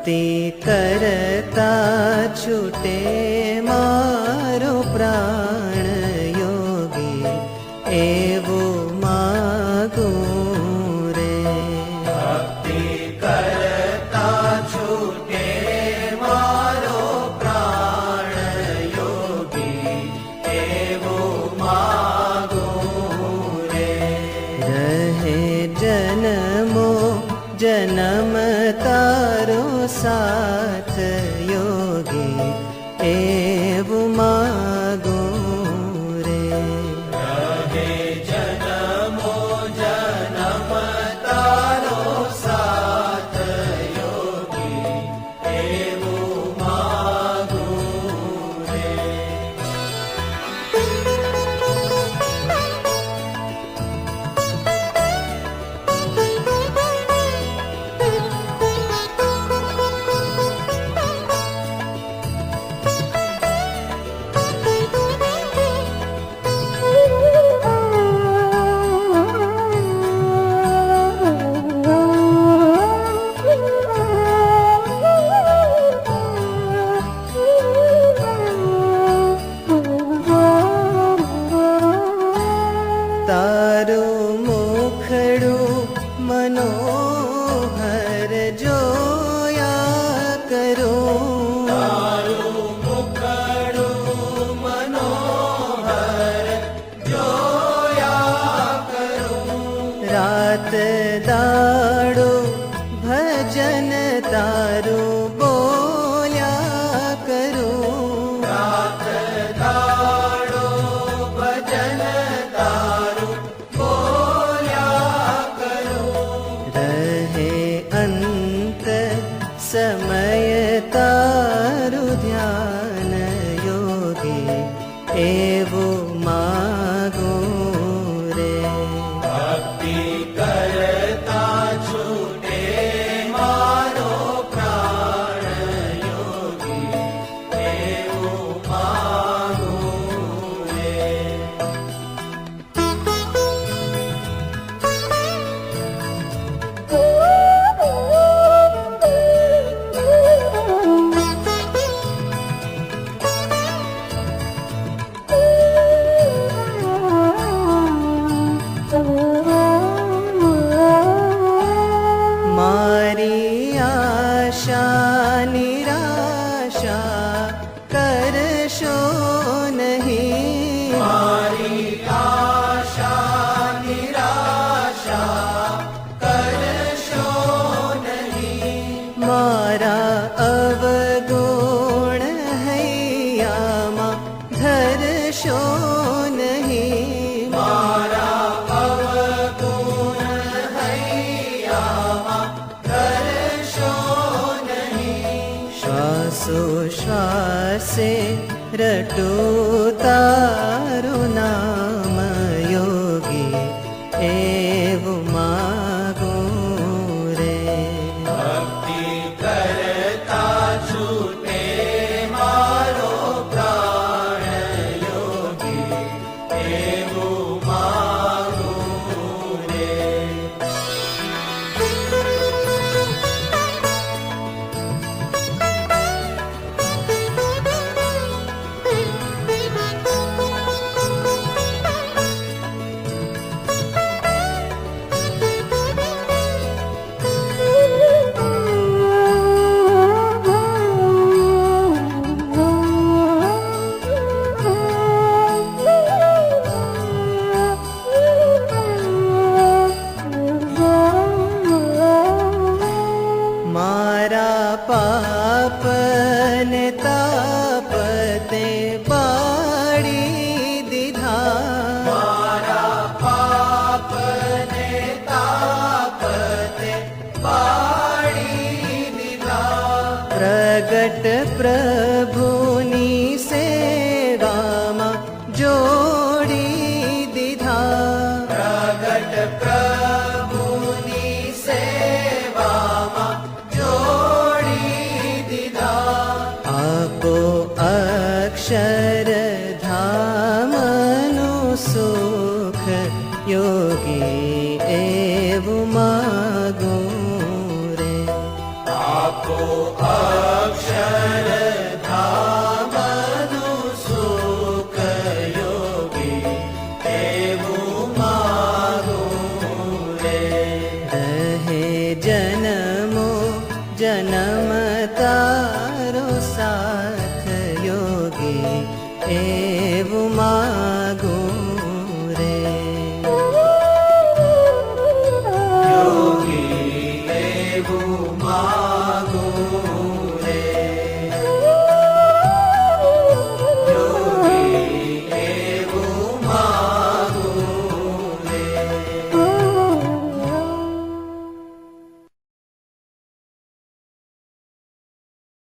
ભક્તિ કરતા છૂટે મારો પ્રાણ યોગી, એવું માગું રે. ભક્તિ કરતા છૂટે મારો પ્રાણ યોગી, એવું માગું રે. રહે જન્મો જન્મ તારો સાથ યોગી, એવું માગું રે. રહે જન્મો જન્મ તારો સાથ યોગી, એવું માગું રે. તારું મુખડું મનોહર જોયા કરું, તારું મુખડું મનોહર જોયા કરું. રાત દાડો ભજન તારું બોલ્યા કરું. રાત દાડો ભજન તારું બોલ્યા કરું. રહે અંત સમય તારું ધ્યાન યોગી, એવું માગું રે. ભક્તિ કરતા છૂટે મારો પ્રાણ યોગી, એવું માગું રે. મારી આશા નિરાશા કરશો નહીં, મારી આશા નિરાશા કરશો નહીં. મારા અવગુણ હૈયામાં ધરશો નહીં. મારા અવગુણ હૈયામાં કરશો નહીં. શ્વાસો શ્વાસે રટું તારું નામ યોગી, એવું માગું રે. ભક્તિ કરતા છૂટે મારો પ્રાણ યોગી, એવું માગું રે. મારા પાપ ને તાપ તે બાળી દીધા, મારા પાપ ને તાપ તે પાડી દીધા. પ્રગટ પ્રભુની સેવામાં જોડી દીધા. પ્રગટ પ્રભુની સેવામાં જોડી દીધા. આપો અક્ષર ધામનું સુખ યોગી, એવું માગું રે. આપો આપો અક્ષર